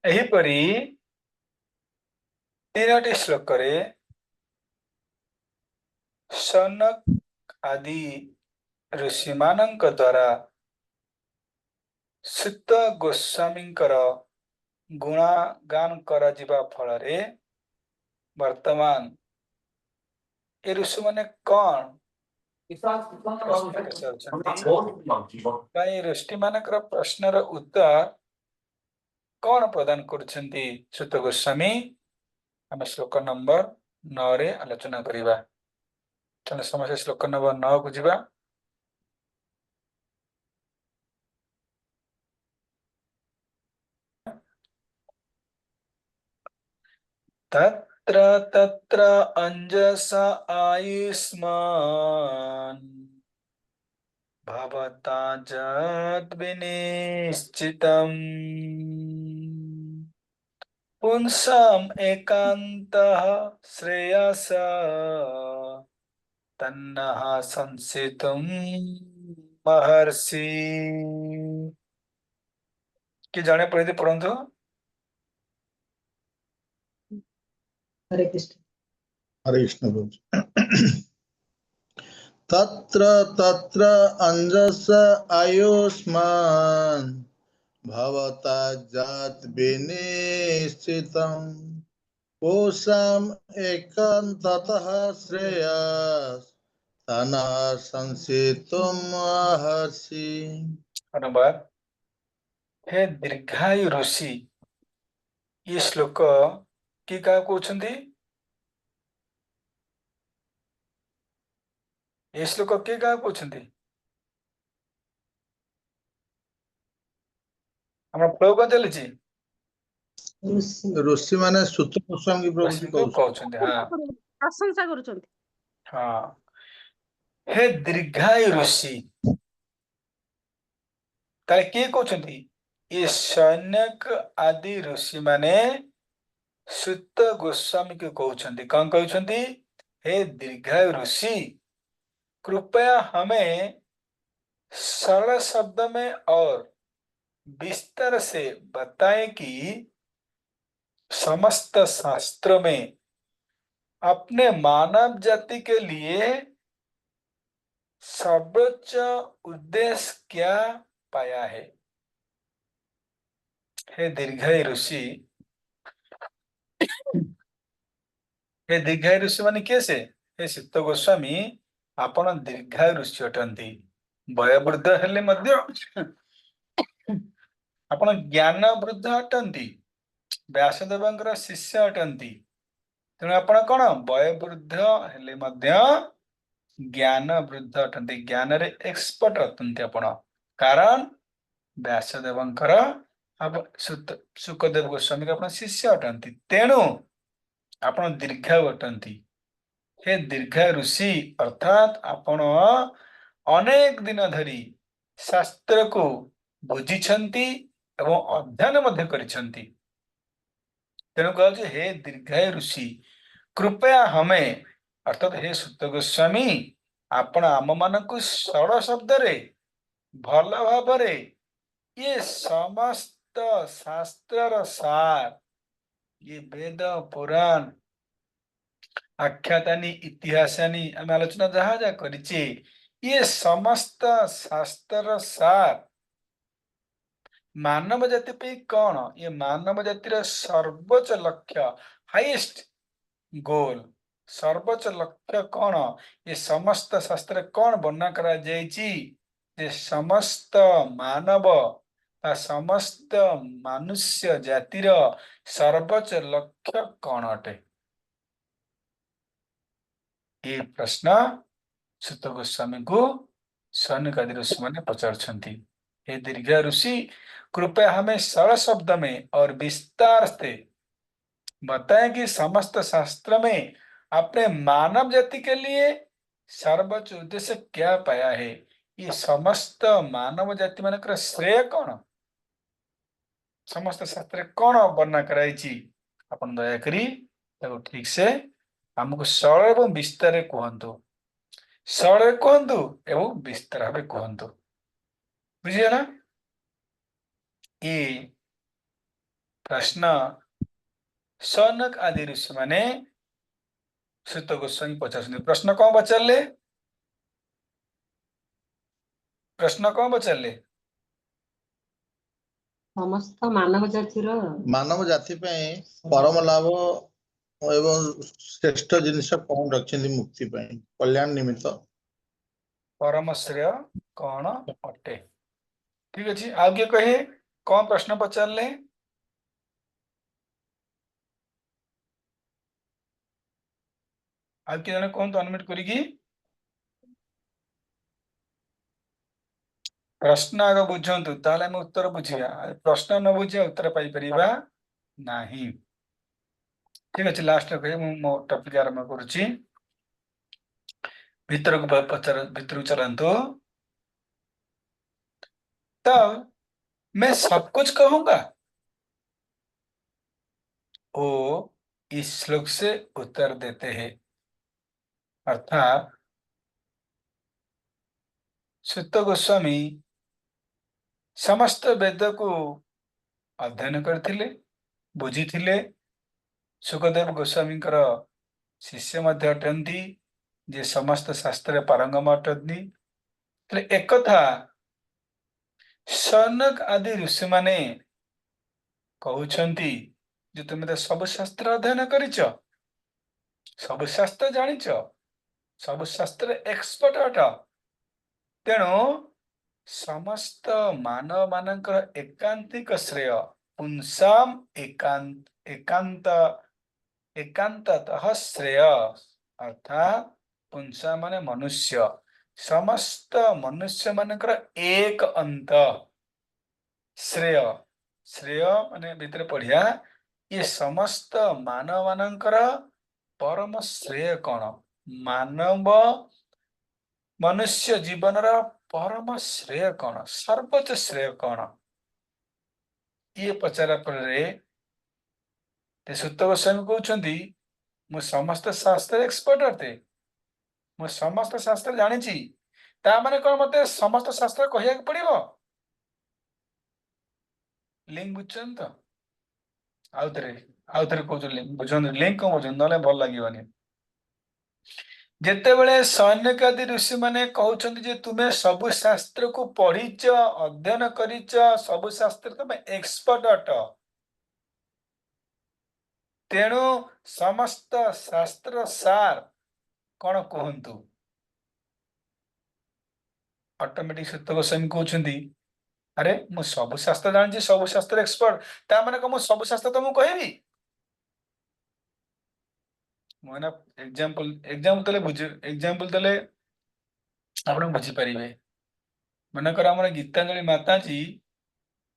एहीपरि तीनोटी श्लोक सनक आदि ऋषि मानक द्वारा सुत गोस्वामींकर गुणगान करा जिबा फलरे वर्तमान ए ऋषि माने कौन ऋषि मानकर प्रश्नर उत्तर कौन प्रदान करुछन्ति सुत गोस्वामी आम श्लोक नंबर 9 रे आलोचना करिबा। चलो समस्त श्लोक नंबर 9 को जिबा। तत्र तत्र अंजसा आयुष्मान भवता जद विनिश्चितम् पुंसाम एकांतः श्रेयस तन्नः संसितुम महर्षि। कि जाने पढ़े पढ़ंतु। हरे कृष्ण। हरे कृष्ण। तत्र तत्र अंजस आयुष्मान भवता जात विनिश्चितम् कोशम एकांततः श्रेयस तना संसितुम महर्षि। अनुवाद। हे दीर्घायु ऋषि ये श्लोक कि का कहउछन्ति। ये श्लोक के का कहउछन्ति। हमरा प्रयोग को चलिछि ऋषि माने सुत गोस्वामी प्रभु जी कहउछन्ति। हां प्रशंसा करूछन्ति। हां हे दीर्घायु ऋषि ताले के कहउछन्ति। ये सैन्यक आदि ऋषि माने सुत गोस्वामी के कहउछन्ति। कौन कहउछन्ति। हे दीर्घायु ऋषि कृपया हमें सरल शब्द में और विस्तार से बताएं कि समस्त शास्त्र में अपने मानव जाति के लिए सर्वोच्च उद्देश्य क्या पाया है। हे दीर्घायु ऋषि हे दीर्घायु ऋषि माने कैसे। हे सुत गोस्वामी आपण दीर्घायु ऋषि अटंती वयोवृद्ध हेले मध्य आपण ज्ञान वृद्ध अटंती व्यासदेवंकर शिष्य अटंती तेणु आपण कौन वयोवृद्ध हेले मध्य ज्ञान वृद्ध अटंती ज्ञान रे एक्सपर्ट अटंती आपण कारण व्यासदेवंकर सुखदेव गोस्वामी का शिष्य अटंती तेणु आपण दीर्घायु अटंती। हे दीर्घायु ऋषि अर्थात आपण अनेक दिन धरी शास्त्र को बुझिछन्ति एवं अध्ययन मध्य करिछन्ति तेणु कहु हे दीर्घायु ऋषि कृपया हमें अर्थात हे सुत गोस्वामी आपण आम मानकु सरल शब्द रे भल भाव रे ये समस्त शास्त्र सार ये वेद पुराण आख्यातानी इतिहासानी आम आलोचना जहाँ जहाँ करिछे ये समस्त शास्त्र सार मानव जाति पे कौन ये मानव जातिर सर्वोच्च लक्ष्य हाईएस्ट गोल सर्वोच्च लक्ष्य कौन ये समस्त शास्त्र कौन वर्णना करा जायछि जे समस्त मानव समस्त मनुष्य जातिर सर्वोच्च लक्ष्य कौन अटे। ये प्रश्न सुत गोस्वामी को सैनिक आदि ऋषि मैंने पचारछन्ति। हे दीर्घ ऋषि कृपया हमें सरल शब्द में और विस्तार से बताएं कि समस्त शास्त्र में अपने मानव जाति के लिए सर्वोच्च उद्देश्य क्या पाया है। ये समस्त मानव जाति मानकर श्रेय कौन समस्त शास्त्र कौन वर्णना कराई अपन दयाकरी ठीक से हमको सरल एवं विस्तार कहतु सरल कहतु एवं विस्तार भाव कहतु बुझीगला। ये प्रश्न सनक आदि ऋषि माने सुत गोस्वामी पचार प्रश्न कौन पचारे प्रश्न कौन पचारे ସମସ୍ତ ମାନବ ଜାତିର ମାନବ ଜାତି ପାଇଁ ପରମ ଲାଭ ଏବଂ ଶ୍ରେଷ୍ଠ ଜିନିଷ କଣ ରଖିଛନ୍ତି ମୁକ୍ତି ପାଇଁ କଲ୍ୟାଣ ନିମିତ୍ତ परम श्रेय कौन अटे ठीक अच्छे आउ किए कहे कौन प्रश्न पचारे आउ किए जने कहतु अनम्यूट करिकी प्रश्न आग बुझंतु ताले हम उत्तर बुझिया प्रश्न न बुझिया उत्तर पाई परिबा नाही ठीक अच्छे लास्ट कहे मो टॉपिक आरंभ करुची भीतर को पचार भीतर को चलंतु तब मैं सब कुछ कहूंगा वो इस श्लोक से उत्तर देते हैं अर्थात सुत गोस्वामी समस्त वेद को अध्ययन करथिले बुझीथिले सुखदेव गोस्वामी शिष्य मध्य अटंती जे समस्त शास्त्र पारंगम अटंती एक कथा सनक आदि ऋषि माने कहउछंती जे तुम तो सब शास्त्र अध्ययन करिच सब शास्त्र जानिच सब शास्त्र एक्सपर्ट अट तेणु समस्त मानव मानकर एकांतिक श्रेय पुंसाम एकांत एकांततः श्रेय अर्थात पुंसा माने मनुष्य समस्त मनुष्य मानकर एक अंत श्रेय श्रेय माने भीतर पढ़िया ये समस्त मानव मानकर परम श्रेय कौन मानव मनुष्य जीवन परम श्रेय कौन सर्वोच्च श्रेय कौन ये पचारा पर सुत गोस्वामी कहते मु समस्त शास्त्र एक्सपर्ट अटे मु समस्त शास्त्र जानी ताने कौन मत समस्त शास्त्र कह पड़ो लिंक बुझुन तो आउ थे कौन लिंक बुझुन लिंक कौन बुझुन ना भल लगे जितेबले सैनिक आदि ऋषि माने कहउछन्ति जे तुमे सबु शास्त्र को पढ़ीच अध्ययन करिच सबु शास्त्र तुम एक्सपर्ट अट तेणु समस्त शास्त्र सार कौन कहतु ऑटोमेटिक सुत गोस्वामी कहउछन्ति अरे मु सबु शास्त्र जानी सबु शास्त्र एक्सपर्ट ता माने को मु सबु शास्त्र तुमको कहबी मैंने एग्जांपल तले बुझ एग्जांपल तले आपण बुझी परिबे मनकर हमर गीतांजलि माताजी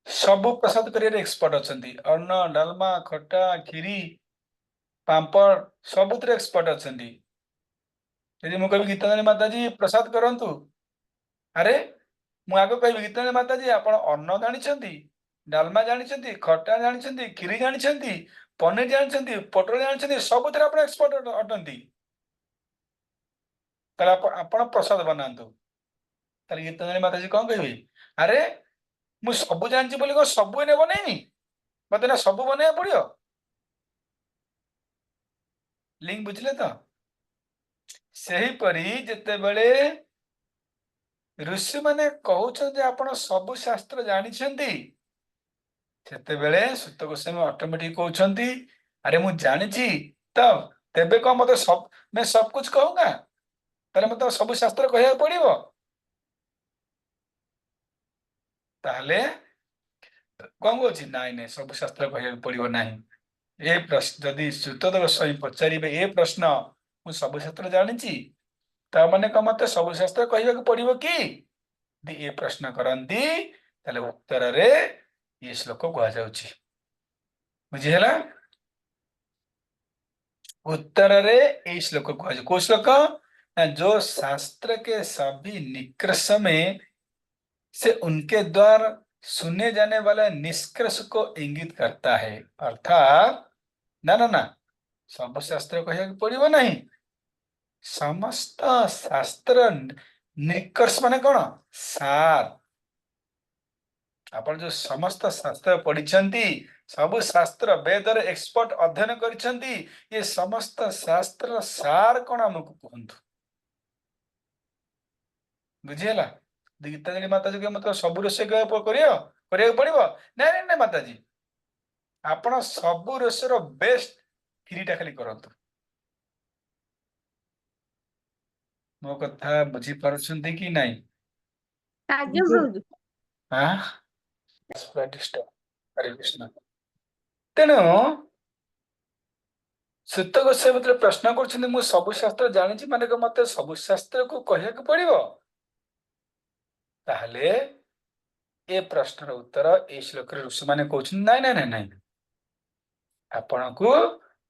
सब प्रसाद करियर एक्सपर्ट अछंती अन्न डालमा खट्टा खीरी पांपड़ सबुतिर एक्सपर्ट अछंती यदि मु कहि गीतांजलि माताजी प्रसाद करंतु अरे मु आगो कहि गीतांजलि माताजी आपण अन्न जानिछंती डालमा जानिछंती खट्टा जानिछंती खीरी जानिछंती पनीर जानिछंती पटोल जानिछंती सबुतिर आपण एक्सपर्ट अटंती ताले आपण प्रसाद बनांतु ताले गीतांजलि माताजी कौन कहबे अरे मु सब जानछि बोली को सब ने बनेनी मते ना सब बने पड़ियो लिंक बुझले तो सही परी जते बेले ऋषि माने कहउछन जे आपण सब शास्त्र जानिछंती सेते बेले सुत गोस्वामी ऑटोमेटिक कहउछंती अरे मु जानिछि तब तेबे को मते सब मैं सब कुछ कहूंगा ताले मते सब शास्त्र कहया पड़ियो ताले कौन कौन नाई नहीं सब शास्त्र कह पड़ो ना ये प्रश्न जदि सुतदेव गोस्वामी पचारे ये प्रश्न मु सब शास्त्र जानी माने कौन मत सब शास्त्र कहवाक पड़ो कि ये प्रश्न करती उत्तर रे ये श्लोक कह बुझीला उत्तर रे ये श्लोक कह कौ श्लोक जो शास्त्र के सभी निष्कर्ष में से उनके द्वारा सुने जाने वाले निष्कर्ष को इंगित करता है अर्थात ना ना ना सब शास्त्र कह पड़ो नहीं समस्त शास्त्र निष्कर्ष माने कौन सार आपण जो समस्त शास्त्र पढ़िछंती सब शास्त्र वेदर एक्सपर्ट अध्ययन करिछंती ये समस्त शास्त्र सार कोन हमकु कहंतु बुझियला गीतांजलि माताजी के मतलब सब रोषेई करियो करिया पड़िबो नै नै नै माताजी आपण सब रोषेर बेस्ट खीरीटा खाली करंतु मो कथा बुझी पारुछंती कि नै आज्ञा प्रभु हां स्वादिष्ट हरे कृष्ण तेणु सुत गोसाई मते प्रश्न करछन्ती मु सब शास्त्र जानिछि माने को मते सब शास्त्र को कहिया के पड़िबो ताहले ए प्रश्नर उत्तर ए श्लोक रे ऋषि माने कहउछन नै नै नै नै आपनको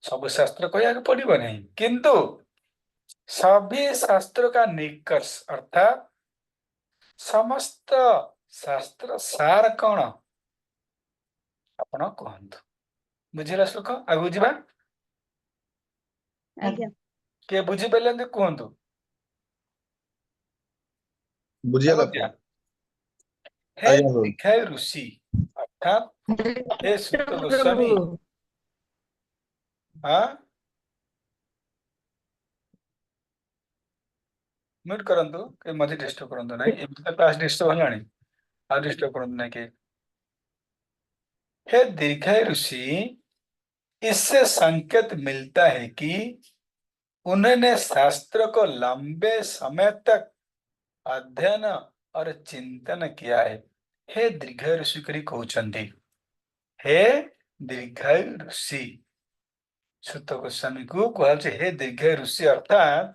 सब शास्त्र कहिया के पड़िबो नै किंतु सभी शास्त्र का निष्कर्ष अर्थात समस्त शास्त्र सार कौन आपण कहंतु बुझिला श्लोक आगु जिबा आज्ञा के बुझी पइलेंते कहंतु बुझिया आगु कथा दिया हे आज्ञा प्रभु दीक्षाय ऋषि अर्थात हे सुत गोस्वामी प्रभु हाँ म्यूट करंतु के मजे डिस्टर्ब करंतु नहीं एमती तो क्लास डिस्टर्ब हलानी आ डिस्टर्ब करंतु नहीं के हे दीर्घाय ऋषि इससे संकेत मिलता है कि उन्होंने शास्त्र को लंबे समय तक अध्ययन और चिंतन किया है हे दीर्घाय ऋषि करी कहउछंती हे दीर्घाय ऋषि सुत गोस्वामी को कहल हे दीर्घाय ऋषि अर्थात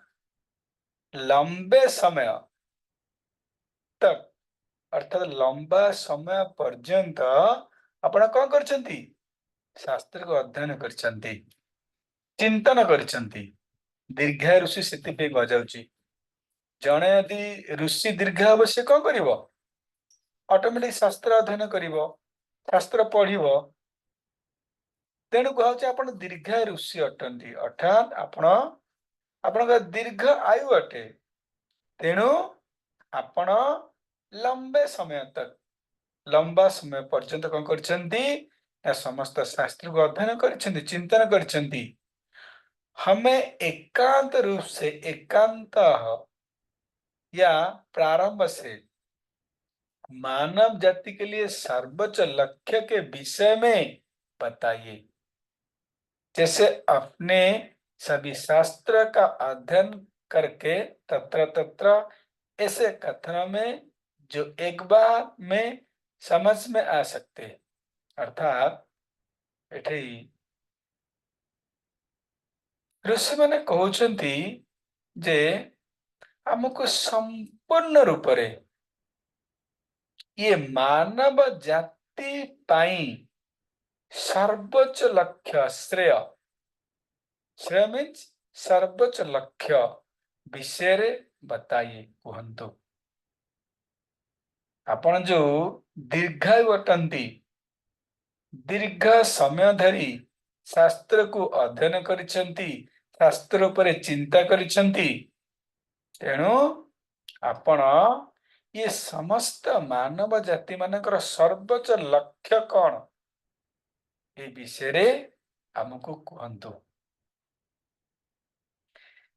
लंबे समय तक अर्थात लंबा समय पर्यंत आपण कौन करछंती शास्त्र को अध्ययन करछंती चिंतन करछंती दीर्घाय ऋषि सेति पे गजाउची जणे यदि ऋषि दीर्घ हब से कौन करिवो ऑटोमेटिक शास्त्र अध्ययन करिवो शास्त्र पढ़िवो तेणु कहउची आपण दीर्घाय ऋषि अटंती अर्थात आपण दीर्घ आयु अटे तेणु आपण लंबे समय तक लंबा समय पर्यंत कौन करछंती समस्त शास्त्र को अध्ययन करछंती चिंतन करछंती हमें एकांत रूप से एकांत या प्रारंभ से मानव जाति के लिए सर्वोच्च लक्ष्य के विषय में बताइए जैसे अपने सभी शास्त्र का अध्ययन करके तत्र तत्र ऐसे कथन में जो एक बार में समझ में आ सकते हैं अर्थात एठी ऋषि माने कहउछंती जे हमको संपूर्ण रूप रे ये मानव जाति पाई सर्वोच्च लक्ष्य श्रेय श्रेय मीन्स सर्वोच्च लक्ष्य विषय रे बताइए कहंतु आपण जो दीर्घायु अटंती दीर्घ समय धरी शास्त्र को अध्ययन करिसंती शास्त्र उपरे चिंता करिसंती तेणु आपण ये समस्त मानव जाति मानकर सर्वोच्च लक्ष्य कौन ए विषय रे हमको कहंतु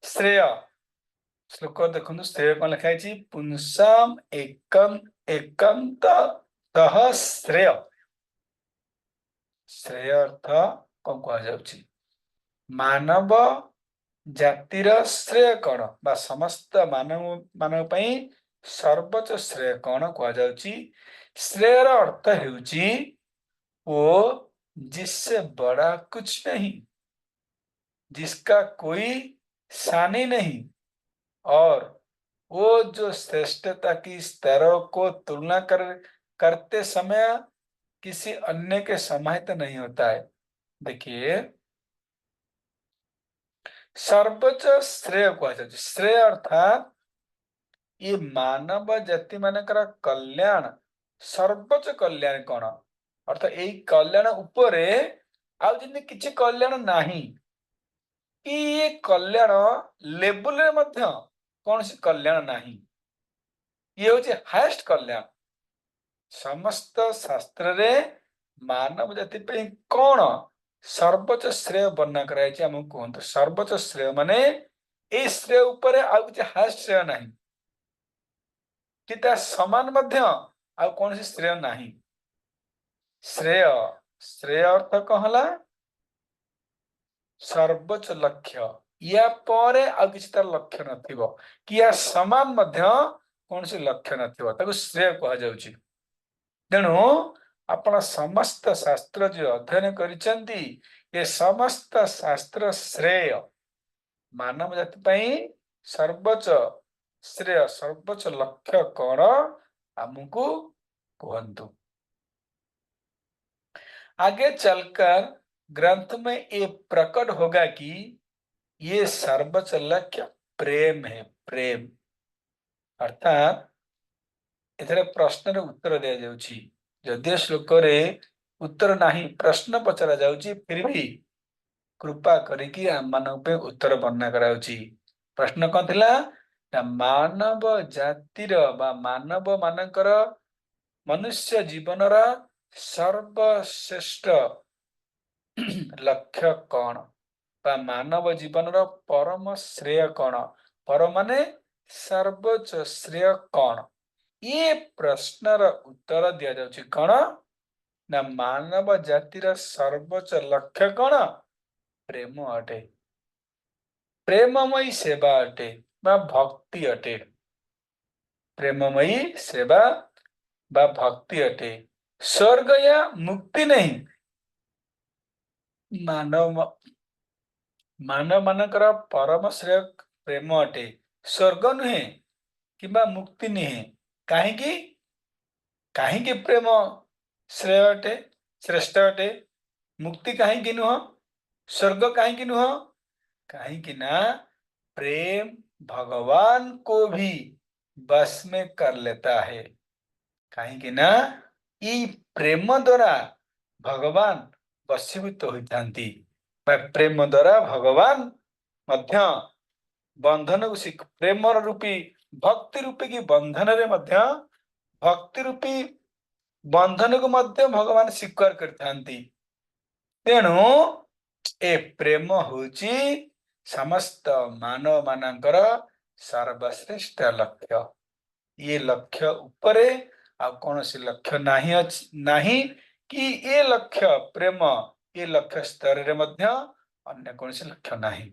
श्रेय श्लोक देखो श्रेय कौन लिखा है पुंसाम एकांत श्रेय श्रेय अर्थ कौन कह जाउची मानव जातिर श्रेय कौन बा समस्त मानव पई सर्वोच्च श्रेय कौन कह जाउची श्रेयर अर्थ हेउची वो जिससे बड़ा कुछ नहीं जिसका कोई सानी नहीं और वो जो श्रेष्ठता की स्तरों को तुलना करते समय किसी अन्य के समाहित नहीं होता है देखिए सर्वोच्च श्रेय कह श्रेय अर्थात ये मानव जाति मानकर कल्याण सर्वोच्च कल्याण कौन अर्थात यही कल्याण उपरे आउ जिन किछि कल्याण नाही कि ये कल्याण लेवल रे मध्य कौन सी कल्याण नाही ये होचे हाईएस्ट कल्याण समस्त शास्त्र रे मानव जाति पे कौन सर्वोच्च श्रेय वर्णना कराई आम कहतु सर्वोच्च श्रेय माने ए श्रेय ऊपर आउ किसी हास श्रेय नहीं कि ता समान मध्य आ कौन श्रेय नहीं श्रेय श्रेय अर्थ कहला सर्वोच्च लक्ष्य या परे आ किसी तार लक्ष्य नथिबो कि या समान मध्य कौन लक्ष्य नथिबो ताको श्रेय कहा जाउची तेणु आपण समस्त शास्त्र जो अध्ययन करिसेंती ये समस्त शास्त्र श्रेय मानव जाति पई सर्वोच्च श्रेय सर्वोच्च लक्ष्य कौन हमको कहंतु आगे चलकर ग्रंथ में ये प्रकट होगा कि ये सर्वोच्च लक्ष्य प्रेम है प्रेम अर्थात एथरे प्रश्न उत्तर दिया जाउची यदि श्लोक रे उत्तर नहीं प्रश्न पचरा जाउची फिर भी कृपा करिकी आम मानक पे उत्तर वर्णना कराउची प्रश्न कौन थिला ना मानव जातिर बा मानव मानकर मनुष्य जीवनर सर्वश्रेष्ठ लक्ष्य कौन बा मानव जीवनर परम श्रेय कौन परम माने सर्वोच्च श्रेय कौन ये प्रश्नर उत्तर दिया जाउची कौन ना मानव जातिर सर्वोच्च लक्ष्य कौन प्रेम अटे प्रेममयी सेवा अटे बा भक्ति अटे प्रेममयी सेवा बा भक्ति अटे स्वर्ग या मुक्ति नहीं मानव मानव मानकर परम श्रेय प्रेम अटे स्वर्ग नुहे किंबा मुक्ति नुहे कहीं कहीं प्रेम श्रेय अटे श्रेष्ठ अटे मुक्ति कहीं नुह स्वर्ग कहीं नुह कहीं ना प्रेम भगवान को भी बस में कर लेता है कहीं ना ई प्रेम द्वारा भगवान वशीभूत होती प्रेम द्वारा भगवान मध्य बंधन को प्रेम रूपी भक्ति रूपी की बंधन रे मध्य भक्ति रूपी बंधन को मध्य भगवान स्वीकार करथांती तेणु ए प्रेम होची समस्त मानव मानकर सर्वश्रेष्ठ लक्ष्य ये लक्ष्य उपरे आ कौन सी लक्ष्य नहीं कि ये लक्ष्य प्रेम ये लक्ष्य स्तर रे मध्य अन्य कौन सी लक्ष्य नहीं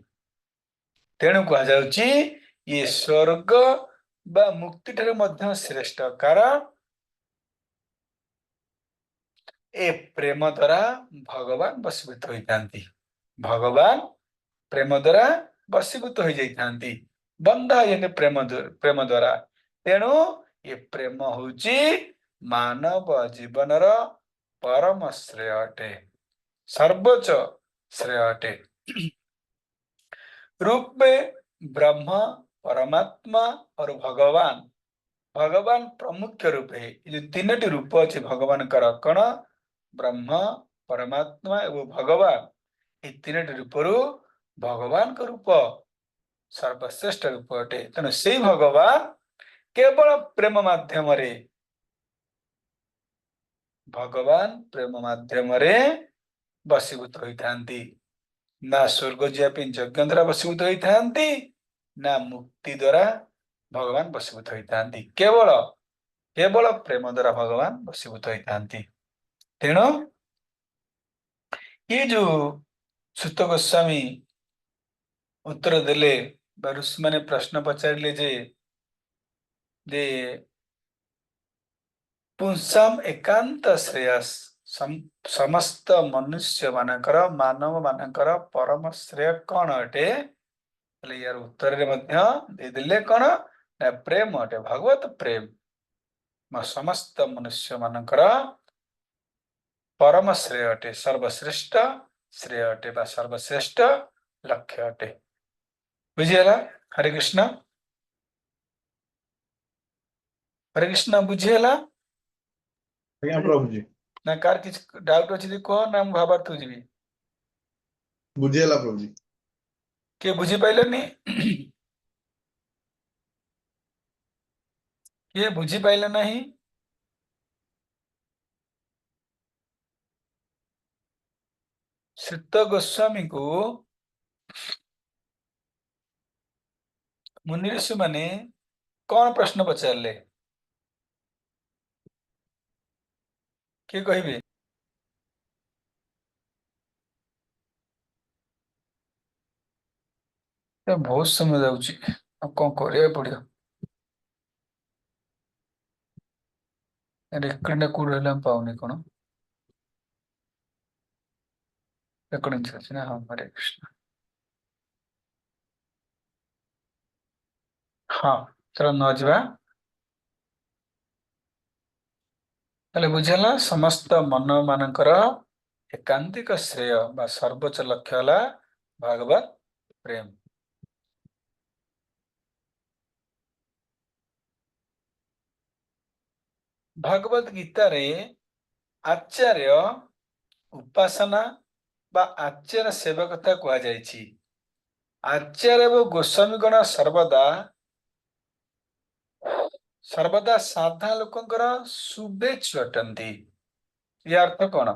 तेणु कहा जाउची ये स्वर्ग बा मुक्ति ठारे मध्य श्रेष्ठ कारण ए प्रेम द्वारा भगवान वशीभूत होइतांती भगवान प्रेम द्वारा वशीभूत हो जाइतांती बंधा ये प्रेम द्वारा तेणु ये प्रेम होची मानव जीवनर परम श्रेय अटे सर्वोच्च श्रेय अटे रूप में ब्रह्म परमात्मा और भगवान भगवान प्रमुख रूप है ये तीन रूप अच्छे भगवान का कण ब्रह्म परमात्मा एवं भगवान ये तीन रूप भगवान का रूप सर्वश्रेष्ठ रूप अटे तेणु से भगवान केवल प्रेम माध्यम रे भगवान प्रेम माध्यम रे वशीभूत होइथांती ना स्वर्ग जापी यज्ञ द्वारा वशीभूत होइथांती ना मुक्ति द्वारा भगवान वशीभूत होइथांती केवल केवल प्रेम द्वारा भगवान वशीभूत होइथांती तेणु ये जो सुत गोस्वामी उत्तर देले ऋषि माने प्रश्न पचारिले जे पुंसाम एकांत श्रेयस समस्त मनुष्य मानकर मानव मानकर परम श्रेय कौन अटे यार उत्तर रे मध्य देदेले कौन ना प्रेम अटे भगवत प्रेम समस्त मनुष्य मानकर परम श्रेय अटे सर्वश्रेष्ठ श्रेय अटे बा सर्वश्रेष्ठ लक्ष्य अटे बुझिएला हरे कृष्ण बुझिएला आज्ञा प्रभु जी ना कार किछ डाउट अछि कह ना हम भाबार्थ जीवी बुझेला प्रभु जी के बुझी पाइलनि के बुझी पाइले नहीं सुत गोस्वामी को मुनि ऋषि माने कौन प्रश्न पचारे किए कहे बहुत समय जाऊँगी अब कौन करिया पड़ो रेकर्डिंग कोड रहला पाऊनी कौन रेकर्डिंग चलछि ना हाँ हरे कृष्ण हाँ चलो न जा ताले बुझला समस्त मन मानकर एकांतिक श्रेय बा सर्वोच्च लक्ष्य होला भागवत प्रेम भगवत गीता रे आचार्य उपासना बा आचार्य सेवकता कहा जायछि आचार्य एवं गोस्वामी गण सर्वदा साधा लोकंकर शुभेच्छु अटंती ये अर्थ कौन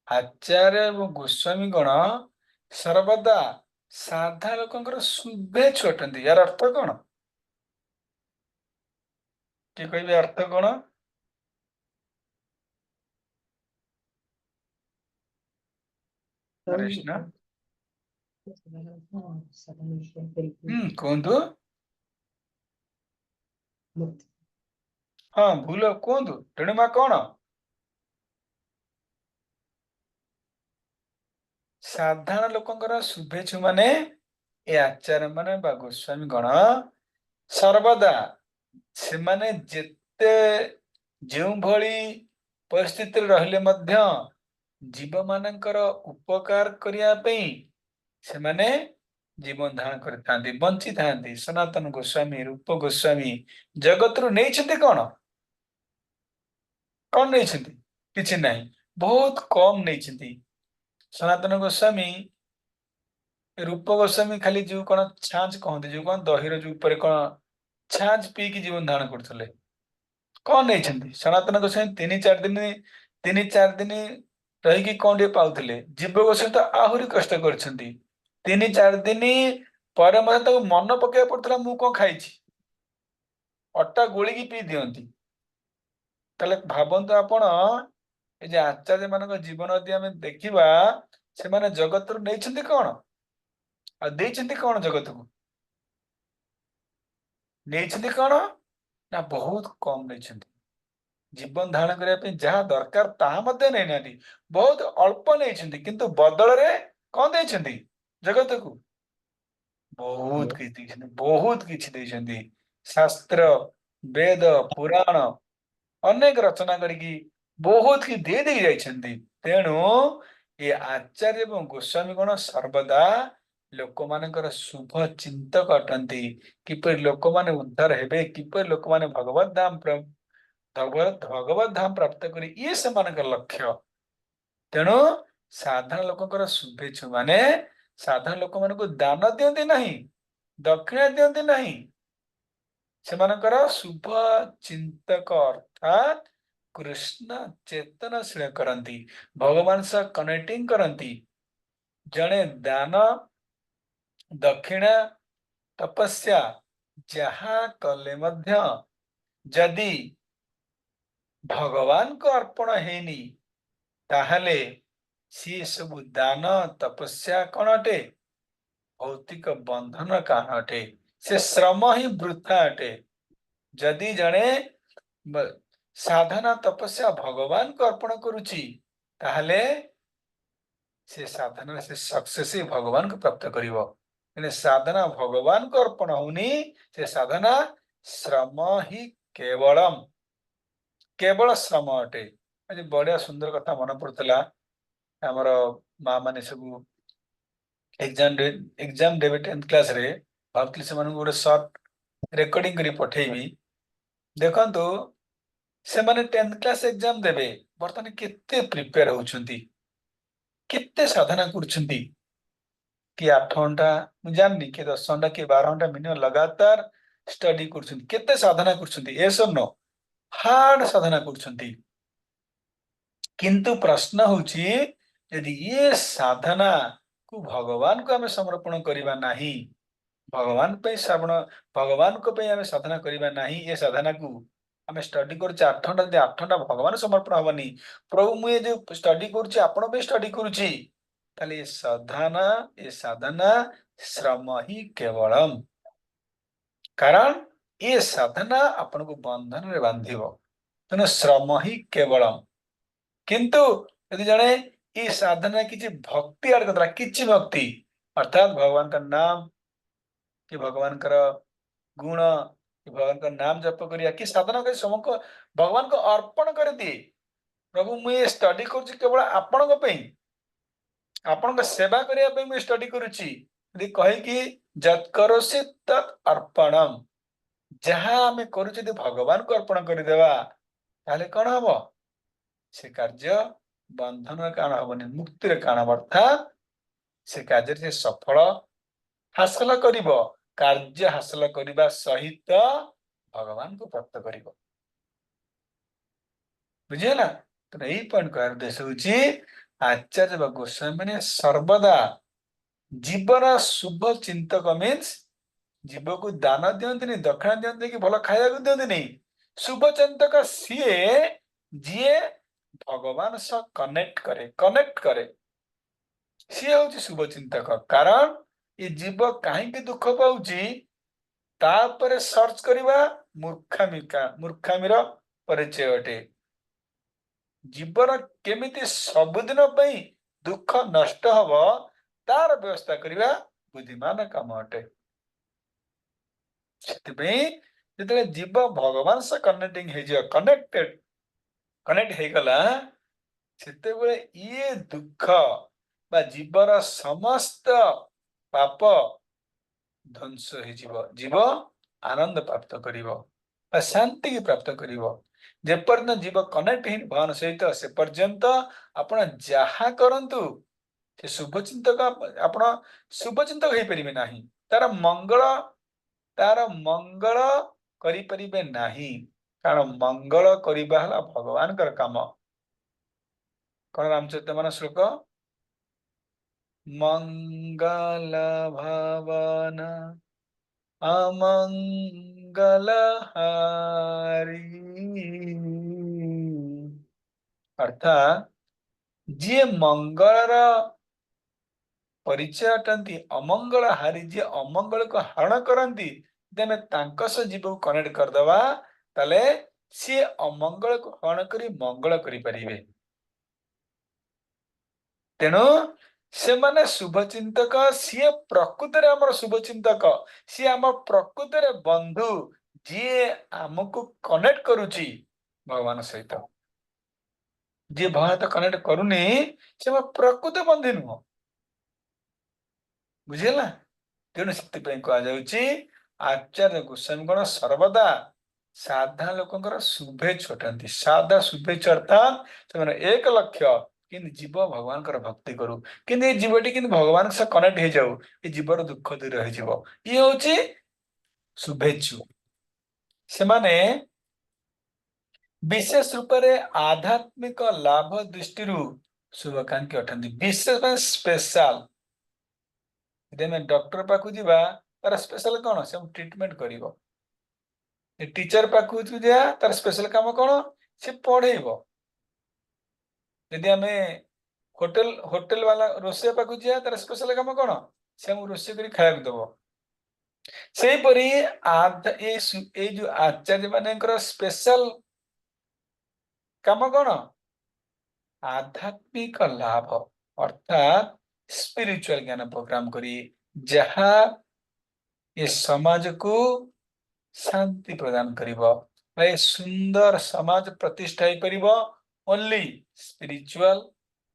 आचार्य एवं गोस्वामी गण सर्वदा साधा लोकंकर शुभेच्छु अटंती यार अर्थ कौन कि कहबे अर्थ कौन कृष्ण कहतु हाँ भूल कहतु टेणुमा कौन साधारण लोकंकर शुभेच्छु माने ए आचार्य माने बा गोस्वामी गण सर्वदा से माने जेते जो भली परिस्थिति रहिले मध्य जीव मानकर उपकार करिया पई से माने जीवन धारण करथांती बंची थांती सनातन गोस्वामी रूप गोस्वामी जगत रु नहीं छथि कौन नहीं छथि किछि नहीं बहुत कम नहीं छथि सनातन गोस्वामी रूप गोस्वामी खाली जो कौन छांच कहते जो कौन दहीर जो ऊपर कौन छांच पी की जीवन धारण करते कौन नहीं सनातन गोस्वामी 3-4 दिन रही कौन टे पाउले जीव गोस्वामी तो आहरी कष्ट कर 3-4 दिन पर मन पकड़ पड़ता मु कौन खाई अटा गोली की पी दियंती ताले भावंतु आपण ए आचार्य मान जीवन यदि आम देखा से माने जगत रु नहीं कौन आ देइछन्ति कौन जगत को नहीं कौन ना बहुत कम नहीं जीवन धारण करने जहाँ दरकार ताहा मध्य नहीं नाती बहुत अल्प नहीं किंतु बदल रे कौन देइछन्ति जगत को बहुत किछि शास्त्र वेद पुराण अनेक रचना करके बहुत कि दे दे जाइछन्ति तेणु ये आचार्य एवं गोस्वामी गण सर्वदा लोक मानकर शुभ चिंतक अटंती किपर लोक माने उद्धार हेबे किपर लोक माने भगवत धाम प्राप्त करी ये सेमानकर लक्ष्य तेणु साधारण लोकंकर शुभेच्छु माने साधारण लोक मानक दान दियंती नहीं दक्षिणा दियंती नहीं सेमानकर शुभ चिंतक अर्थात कृष्ण चेतनशील करंती भगवान सह कनेक्टिंग करंती जने दान दक्षिणा तपस्या जहाँ कले मध्य जदि भगवान को अर्पण हेनी ताहले सी सब दान तपस्या कौन अटे भौतिक बंधन कारण अटे से श्रम ही वृथा अटे जदि जने साधना तपस्या भगवान को अर्पण करुची ताहले से साधना से सक्सेस ही भगवान को प्राप्त करिवो साधना भगवान को अर्पण होनी से साधना श्रम ही केवल श्रम अटे आज बढ़िया सुंदर कथा मन पड़ता आमर माँ माने सब एग्जाम देवे 10th क्लास रे भावती से गोटे सर्ट रेकर्डिंग करी पठेबी देखंतु से माने 10th क्लास एग्जाम देवे बर्तमान केते प्रिपेयर होउछंती केते साधना करछंती कि 8 घंटा मु जाननी कि 10 घंटा कि 12 घंटा मिनिमम लगातार स्टडी करछंती केते साधना करछंती ए सब नो हार्ड साधना करछंती किंतु प्रश्न होउची यदि ये साधना को भगवान को आम समर्पण करवा नहीं भगवान पे श्रवण भगवान को पे आम साधना करवा नहीं ये साधना को आम स्टडी कर 8 घंटा 8 घंटा भगवान समर्पण हबनी प्रभु मुझे जो स्टडी करुच्ची आपण पे स्टडी करुच्ची ताले ये साधना श्रम ही केवलम कारण ये साधना आपण को बंधन रे बांधिबो तेणु श्रम ही केवलम किंतु यदि जड़े ये साधना किसी भक्ति आड़ करता किसी भक्ति अर्थात भगवान का नाम कि भगवान कर गुण कि भगवान का नाम जप करिया कि साधना कर समको भगवान को अर्पण कर दिए प्रभु मुझे स्टडी करुच्ची केवल आपण आपण सेवा करने पे मुझे स्टडी करुच्ची यदि कहे कि जत करोसि तत् अर्पणम जहाँ आम करुच्चे भगवान को अर्पण करदेवा ताले कौन हम से कार्य बंधन कारण हबनी मुक्तिर कारण अर्थात से कार्य से सफल हासिल करिबो कार्य हासिल करने सहित भगवान को प्राप्त कर बुझेगा तो यही पॉइंट कहर उद्देश्य हूँ आचार्य व गोस्वामी मैंने सर्वदा जीवन शुभ चिंतक मीन्स जीव को दान दियंती दक्षिणा दियंती कि भल खाया दियंती शुभ चिंतक सीए जीए भगवान सह कनेक्ट करे सी हूँ शुभ चिंतक कारण ये जीव कहीं दुख पाऊँची तापर सर्च करवा मूर्खामीर परिचय अटे जीवन केमिति सबुदिन दुख नष्ट हब तार व्यवस्था करवा बुद्धिमान काम अटे से जीव भगवान से कनेक्ट हो गला से ये दुख बा जीवर समस्त पाप ध्वंस हो जीव आनंद प्राप्त कर शांति की प्राप्त कर जेपर्यंत जीव कनेक्ट ही भगवान सहित से पर्यंत आपण जहा करंतु से शुभचिंतक आपण शुभचिंतक हो पारे ना तार मंगल करि परिबे नाही कारण मंगल करिबा हला भगवान कर काम कौन रामचरित मानस श्लोक मंगल भवन अमंगल हारी अर्थात जी मंगल परिचय अटंती अमंगल हारी जी अमंगल को हरण करती तेने जीव को कनेक्ट करदवा ताले सी अमंगल को हरण करी मंगल करि परिबे तेणु से माने शुभचिंतक सी प्रकृत आम शुभचिंतक सी आम प्रकृत बंधु जी आमको कनेक्ट करुची भगवान सहित जी भगवान तो कनेक्ट करूनी से प्रकृत बंधु नुह बुझेगा तेणु से कहुच्छी आचार्य गोस्वामी गण सर्वदा साधा लोक शुभेच्छु अटंती साधा शुभेच्छु अर्थात से एक लक्ष्य कि जीव भगवान भक्ति करू कि जीवटी कि भगवान से कनेक्ट हो जाऊ ये जीवर दुख दूर हो ये हूँ शुभेच्छु से माने विशेष रूप से आध्यात्मिक लाभ दृष्टि शुभकांक्षी अटंती विशेष स्पेशल डॉक्टर पाखु जीवा तार स्पेशल कौन से ट्रीटमेंट करिवो टीचर पाखु जा तार स्पेशल काम कौन से पढ़ेइबो यदि आमे होटल वाला रोषे पाखु जा तार स्पेशल काम कौन से हम रोषे करी खाया देबो सेही परी ए जो आचार्य मानेकर स्पेशल काम कौन आध्यात्मिक लाभ अर्थात स्पिरिचुअल ज्ञान प्रोग्राम करी जहाँ ये समाज को शांति प्रदान करिबो सुंदर समाज प्रतिष्ठा हो परिबो ओनली स्पिरिचुअल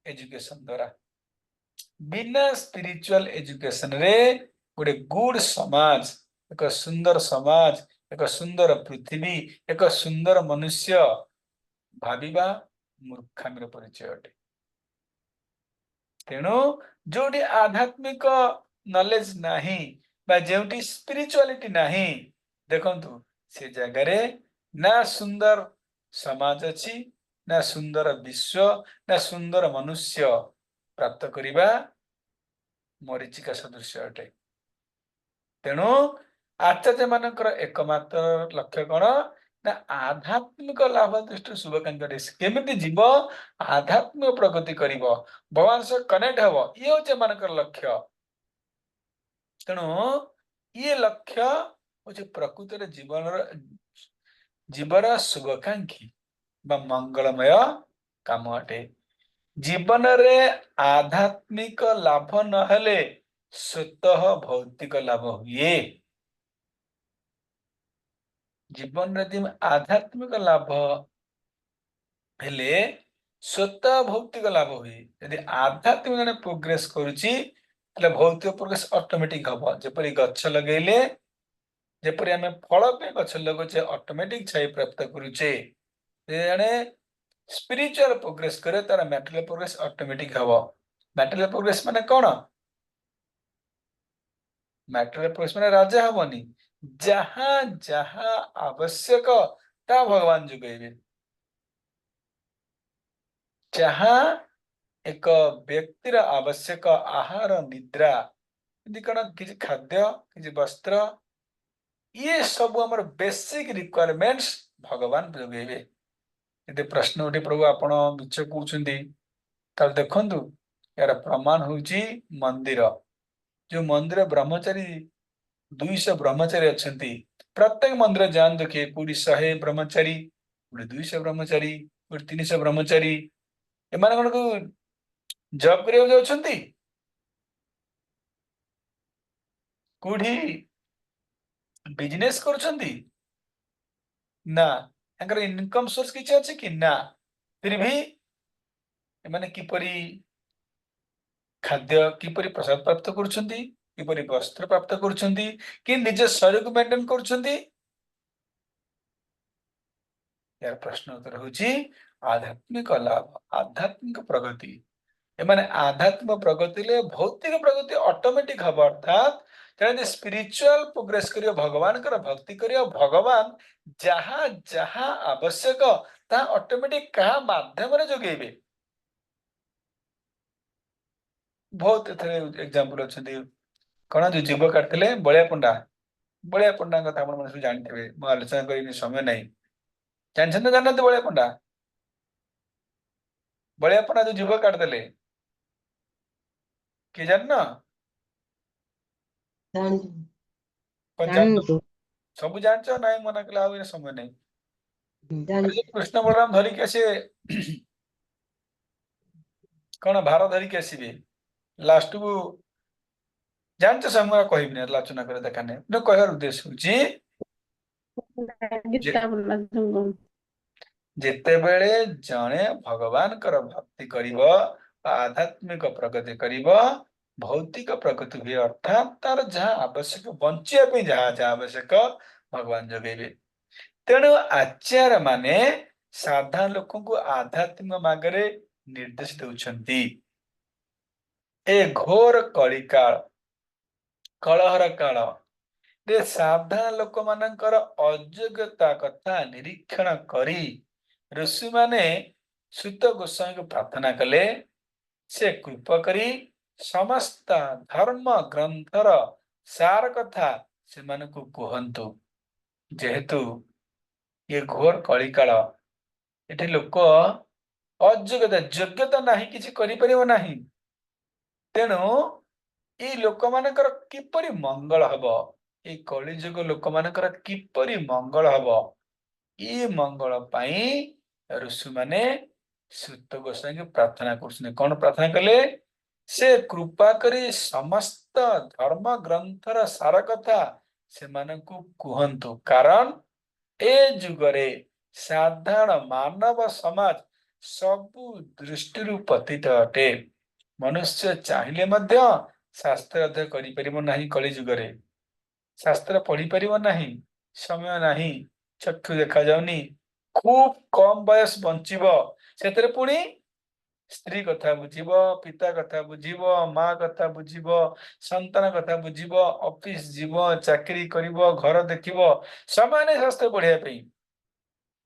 एजुकेशन द्वारा बिना स्पिरिचुअल एजुकेशन रे गोटे गुड समाज एक सुंदर पृथ्वी एक सुंदर मनुष्य भाविबा मूर्खामीर परिचय अटे तेणु जोटी आध्यात्मिक नॉलेज नहीं बा जोटी स्पिरिचुअलिटी नहीं देखंतु से जगह ना सुंदर समाज अच्छी ना सुंदर विश्व ना सुंदर मनुष्य प्राप्त करिबा मरीचिका सदृश अटे। तेणु आचार्य मानकर एकमात्र लक्ष्य कौन ना आध्यात्मिक लाभ दृष्टि शुभकांक्षी केमिति जीव आध्यात्मिक प्रगति करिवो भगवान से कनेक्ट हबो ये होचे मानकर लक्ष्य। तेणु ये लक्ष्य होचे प्रकृतिर जीवर शुभकांक्षी बा मंगलमय काम अटे। जीवन रे आध्यात्मिक लाभ नहेले स्वतः भौतिक लाभ हुए। जीवन रे आध्यात्मिक लाभ हेले स्वतः भौतिक लाभ हुए। यदि आध्यात्मिक जने प्रोग्रेस करूची तले भौतिक प्रोग्रेस ऑटोमेटिक हबो। जेपरि गच्छ लगेले जेपरि हमें फल पे गच्छ लगोचे ऑटोमेटिक छाई प्राप्त करूचे जने स्पिरिचुअल प्रोग्रेस करे तार मैटेरियल प्रोग्रेस ऑटोमेटिक हबो। मैटेरियल प्रोग्रेस माने कोन मैटेरियल प्रोग्रेस माने राजा हबोनी जहां जहां आवश्यक ता भगवान जुगेबे। जहां एक व्यक्तिर आवश्यक आहार निद्रा किसी खाद्य किसी वस्त्र ये सब हमर बेसिक रिक्वायरमेंट्स भगवान जोगेबे। यदि प्रश्न उठे प्रभु आपण मिछ कहउछंदी ताल देखंतु यार प्रमाण होउची मंदिर जो मंदिर ब्रह्मचारी 200 ब्रह्मचारी अछंती प्रत्येक मंदिर जान देखिए कोडी 100 ब्रह्मचारी कोडी 200 ब्रह्मचारी कोडी 300 ब्रह्मचारी एमान कोन को जॉब करियो जाउछंती कोडी बिजनेस करूछंती ना तांकर इनकम सोर्स किछ अछि कि ना फिर भी एमाने किपरि खाद्य किपरि प्रसाद प्राप्त करूछंती किपरि वस्त्र प्राप्त करूछंती कि निज शरीर को मेंटेन करूछंती यार प्रश्न उत्तर होची आध्यात्मिक लाभ आध्यात्मिक प्रगति एमाने आध्यात्मिक प्रगति ले भौतिक प्रगति ऑटोमेटिक हबो। अर्थात जने स्पिरिचुअल प्रोग्रेस करियो भगवान कर भक्ति करियो भगवान जहां जहां आवश्यक ता ऑटोमेटिक कहा माध्यम रे जोगेबे। बहुत थे एग्जांपल अछंती कोन जो जीव काटले बळिया पंडा कथा आपण मन जानथिबे म आलोचना करिनि समय नै जानछन ना जानत बळिया पंडा जो जीव काट देले के जानना ଜାଣିଛୁ पण जान ଜାଣିଛୁ सब जानछ नाइ मना कला आ समय नै ଜାଣିଛୁ कृष्ण बलराम धरी के से कोन भार धरी के आसीबे लास्ट को जानछ समय कहबिने आलोचना करे देखाने न कहर उद्देश्य होची जे गीता बोलला संगम जेतेबेले जणे भगवान कर भक्ति करिवो आध्यात्मिक प्रगति करिवो भौतिक प्रगति हुए। अर्थात तार जहाँ आवश्यक बंचिया पे जहाँ जहाँ आवश्यक भगवान जोगेबे। तेणु आचार्य माने साधारण लोक को आध्यात्मिक मार्गरे निर्देश देउछंती। ए घोर कलिकाल कलहर काल रे साधारण लोक मानकर अयोग्यता कथा निरीक्षण करी ऋषि माने सूत गोस्वामी को प्रार्थना कले से कृपा करी समस्त धर्म ग्रंथर सार कथा से मानकु कहंतु। जेहेतु ये घोर कलिकाल एठी लोक अयोग्यता योग्यता नाही किछि करि परिबो नाही। तेणु ये लोक मानकर किपरि मंगल हबो ए कलिजुग लोक मानकर किपरि मंगल हबो ये मंगल पाई ऋषि माने सूत गोस्वामी प्रार्थना करछने कोन प्रार्थना कले से कृपा करी समस्त धर्म ग्रंथर सार कथा से मानकु कुहंतु। कारण ए जुगरे साधारण मानव समाज सबु दृष्टि पतित अटे। मनुष्य चाहिए मध्य शास्त्र अध्ययन करि परिबो नाही कलि जुगरे शास्त्र पढ़ी परिबो नाही समय नाही चक्षु देखा जाउनी खूब कम बयस बंचिबो सेतरे पुणी स्त्री कथा बुझिबो पिता कथा बुझिबो माँ कथा बुझिबो संतान कथा बुझिबो ऑफिस जीवो चाकरी करिबो घर देखिबो समय नै शास्त्र पढ़िया पई।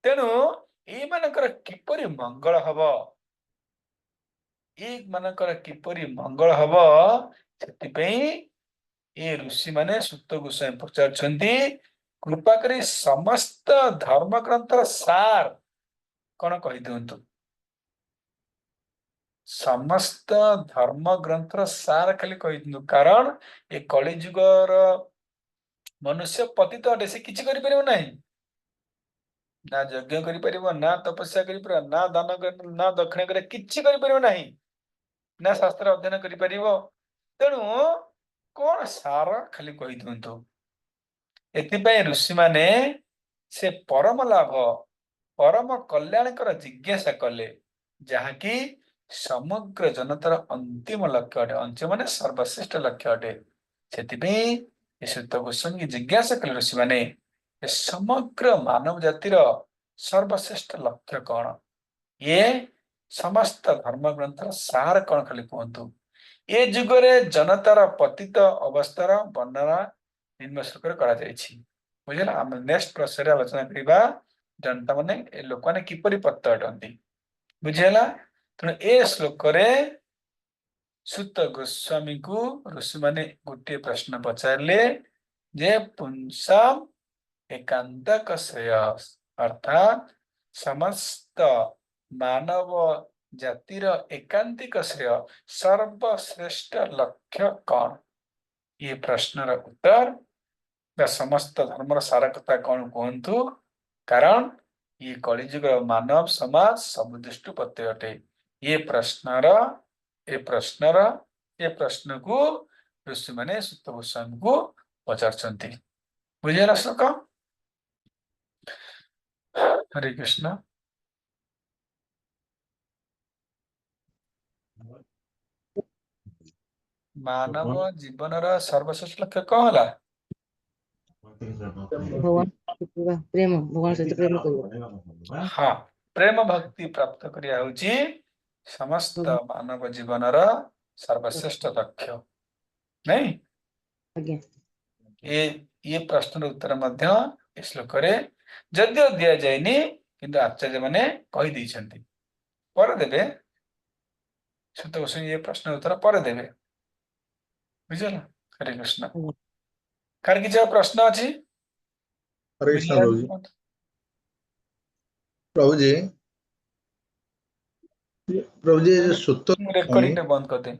तेणु ए मानकर किपरि मंगल हबो ମାନଙ୍କର କିପରି ମଙ୍ଗଳ ହବ ସେଥିପାଇଁ ଏ ଋଷି ମାନେ ସୁତ ଗୋସ୍ୱାମୀ ପଚାରୁଛନ୍ତି କୃପା କରି ସମସ୍ତ ଧର୍ମ ଗ୍ରନ୍ଥର ସାର କଣ କହିଦିଅନ୍ତୁ। ସମସ୍ତ ଧର୍ମ ଗ୍ରନ୍ଥର ସାର ଖାଲି କହିଦିଅନ୍ତୁ, କାରଣ ଏ କଳି ଯୁଗର ମନୁଷ୍ୟ ପତିତ ଅଟେ, ସେ କିଛି କରିପାରିବ ନାହିଁ, ନା ଯଜ୍ଞ କରିପାରିବ, ନା ତପସ୍ୟା କରିପାରିବ, ନା ଦାନ କରି, ନା ଦକ୍ଷିଣ କରି, କିଛି କରିପାରିବ ନାହିଁ, ନା ଶାସ୍ତ୍ର ଅଧ୍ୟୟନ କରିପାରିବ। ତେଣୁ କଣ ସାର ଖାଲି କହିଦିଅନ୍ତୁ। ଏଥିପାଇଁ ଋଷିମାନେ ସେ ପରମ ଲାଭ ପରମ କଲ୍ୟାଣଙ୍କର ଜିଜ୍ଞାସା କଲେ, ଯାହାକି ସମଗ୍ର ଜନତାର ଅନ୍ତିମ ଲକ୍ଷ୍ୟ ଅଟେ। ଅନ୍ତିମ ମାନେ ସର୍ବଶ୍ରେଷ୍ଠ ଲକ୍ଷ୍ୟ ଅଟେ। ସେଥିପାଇଁ ଏ ସୁତ ଗୋସ୍ୱାମୀ ଜିଜ୍ଞାସା କଲେ ଋଷିମାନେ ଏ ସମଗ୍ର ମାନବ ଜାତିର ସର୍ବଶ୍ରେଷ୍ଠ ଲକ୍ଷ୍ୟ କଣ, ଇଏ ସମସ୍ତ ଧର୍ମ ଗ୍ରନ୍ଥର ସାର କଣ ଖାଲି କୁହନ୍ତୁ। ଏ ଯୁଗରେ ଜନତାର ପତିତ ଅବସ୍ଥାର ବର୍ଣ୍ଣନା ନିମ୍ନ ଶ୍ଲୋକରେ କରାଯାଇଛି। ବୁଝିଲା, ଆମେ ନେକ୍ସଟ ପ୍ରଶ୍ନରେ ଆଲୋଚନା କରିବା ଜନତା ମାନେ ଏ ଲୋକମାନେ କିପରି ପତିତ ଅଟନ୍ତି। ବୁଝିହେଲା। ତେଣୁ ଏ ଶ୍ଲୋକରେ ସୁତ ଗୋସ୍ୱାମୀଙ୍କୁ ଋଷିମାନେ ଗୋଟିଏ ପ୍ରଶ୍ନ ପଚାରିଲେ ଯେ ପୁଂସାମ ଏକାନ୍ତକ ଶ୍ରେୟସ୍, ଅର୍ଥାତ ସମସ୍ତ ମାନବ ଜାତିର ଏକାନ୍ତିକ ଶ୍ରେୟ ସର୍ବଶ୍ରେଷ୍ଠ ଲକ୍ଷ୍ୟ କଣ। ଏ ପ୍ରଶ୍ନର ଉତ୍ତର ବା ସମସ୍ତ ଧର୍ମର ସାର କଥା କଣ କୁହନ୍ତୁ, କାରଣ ଇଏ କଳିଯୁଗର ମାନବ ସମାଜ ସବୁ ଦୃଷ୍ଟି ପତେ ଅଟେ। ଏ ପ୍ରଶ୍ନକୁ ଋଷିମାନେ ସୁତ ଗୋସ୍ୱାମୀଙ୍କୁ ପଚାରୁଛନ୍ତି। ବୁଝିହେଲା ଶ୍ଲୋକ। ହରେ କୃଷ୍ଣ। ମାନବ ଜୀବନର ସର୍ବଶ୍ରେଷ୍ଠ ଲକ୍ଷ୍ୟ କଣ ହେଲା? भगवान प्रेम भगवान सहित प्रेम करियो ହଁ, ପ୍ରେମ ଭକ୍ତି ପ୍ରାପ୍ତ କରିବା ହଉଛି ସମସ୍ତ ମାନବ ଜୀବନର ସର୍ବଶ୍ରେଷ୍ଠ ଲକ୍ଷ୍ୟ, ନାଇଁ? आज्ञा ଏ ପ୍ରଶ୍ନର ଉତ୍ତର ମଧ୍ୟ ଏ ଶ୍ଲୋକରେ ଯଦିଓ ଦିଆଯାଇନି, କିନ୍ତୁ ଆଚାର୍ଯ୍ୟ ମାନେ କହିଦେଇଛନ୍ତି। ପରେ ଦେବେ, ସୁତ ଗୋସ୍ୱାମୀ ଏ ପ୍ରଶ୍ନର ଉତ୍ତର ପରେ ଦେବେ। ବୁଝିଲ। ହରେ କୃଷ୍ଣ। କାହାର କିଛି ଆଉ ପ୍ରଶ୍ନ ଅଛି? हरे कृष्ण प्रभु जी। प्रभु जी ये जो सुत रेकॉर्डिंग बंद कर दे।